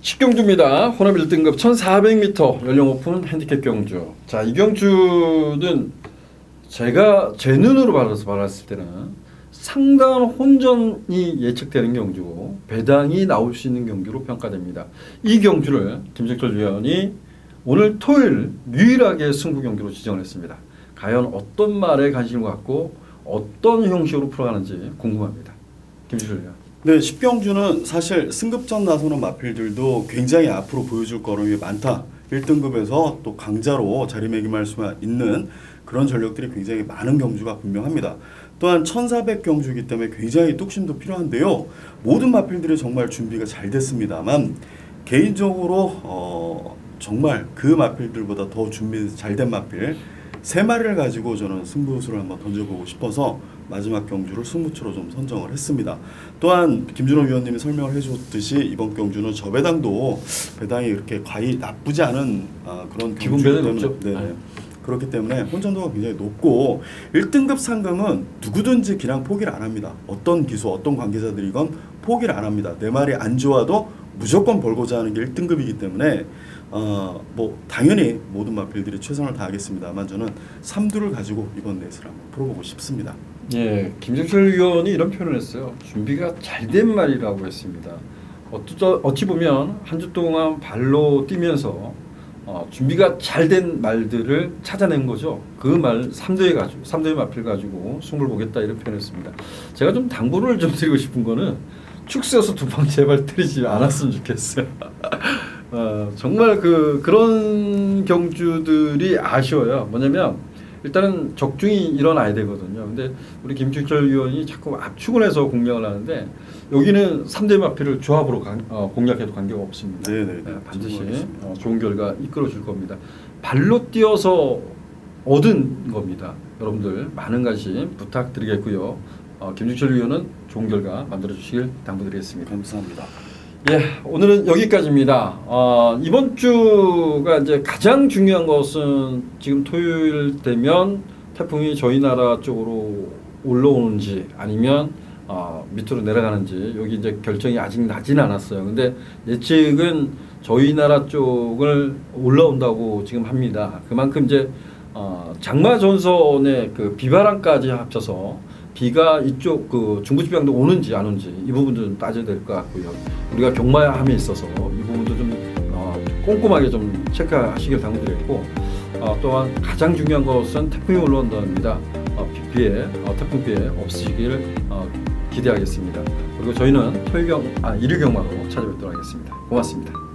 S1: 10경주입니다. 호남 1등급 1400m 연령 오픈 핸디캡 경주. 자, 이 경주는 제가 제 눈으로 봤을 때는 상당한 혼전이 예측되는 경주고 배당이 나올 수 있는 경주로 평가됩니다. 이 경주를 김종철 위원이 오늘 토요일 유일하게 승부 경주로 지정을 했습니다. 과연 어떤 말에 관심을 갖고 어떤 형식으로 풀어가는지 궁금합니다. 김종철 위원.
S2: 네, 10경주는 사실 승급전 나서는 마필들도 굉장히 앞으로 보여줄 거름이 많다. 1등급에서 또 강자로 자리매김할 수 있는 그런 전력들이 굉장히 많은 경주가 분명합니다. 또한 1400경주이기 때문에 굉장히 뚝심도 필요한데요. 모든 마필들이 정말 준비가 잘 됐습니다만 개인적으로 정말 그 마필들보다 더 준비 잘 된 마필 3마리를 가지고 저는 승부수를 한번 던져보고 싶어서 마지막 경주를 승부처로 좀 선정을 했습니다. 또한 김준호 위원님이 설명을 해주셨듯이 이번 경주는 저배당도 배당이 그렇게 과히 나쁘지 않은 그런
S1: 기본 배당이 높죠.
S2: 네. 그렇기 때문에 혼전도가 굉장히 높고 1등급 상금은 누구든지 그냥 포기를 안 합니다. 어떤 기수, 어떤 관계자들이건 포기를 안 합니다. 내 말이 안 좋아도 무조건 벌고자 하는 게 1등급이기 때문에 뭐 당연히 모든 마필들이 최선을 다하겠습니다만 저는 3두를 가지고 이번 레이스를 한번 풀어보고 싶습니다.
S1: 예, 김종철 위원이 이런 표현을 했어요. 준비가 잘 된 말이라고 했습니다. 어찌 보면 한 주 동안 발로 뛰면서 준비가 잘 된 말들을 찾아낸 거죠. 그 말 3두의 마필 가지고 승부를 보겠다 이런 표현했습니다. 제가 좀 당부를 좀 드리고 싶은 거는 축세에서 2방 제발 때리지 않았으면 좋겠어요. 정말 그런 경주들이 아쉬워요. 뭐냐면 일단은 적중이 일어나야 되거든요. 근데 우리 김종철 위원이 자꾸 압축을 해서 공략을 하는데 여기는 3대 마필을 조합으로 공략해도 관계가 없습니다.
S2: 네네.
S1: 반드시 좋은 결과 이끌어 줄 겁니다. 발로 뛰어서 얻은 겁니다. 여러분들 많은 관심 부탁드리겠고요. 김종철 위원은 좋은 결과 만들어 주시길 당부드리겠습니다.
S2: 감사합니다.
S1: 예, 오늘은 여기까지입니다. 이번 주가 이제 가장 중요한 것은 지금 토요일 되면 태풍이 저희 나라 쪽으로 올라오는지 아니면 밑으로 내려가는지 여기 이제 결정이 아직 나진 않았어요. 근데 예측은 저희 나라 쪽을 올라온다고 지금 합니다. 그만큼 이제 장마 전선의 그 비바람까지 합쳐서 비가 이쪽 그 중부지방도 오는지 안 오는지 이 부분도 좀 따져야 될 것 같고요. 우리가 경마함에 있어서 이 부분도 좀 꼼꼼하게 좀 체크하시길 당부드렸고 또한 가장 중요한 것은 태풍이 올라온답니다. 태풍 피해 없으시길 기대하겠습니다. 그리고 저희는 일요 경마로 찾아뵙도록 하겠습니다. 고맙습니다.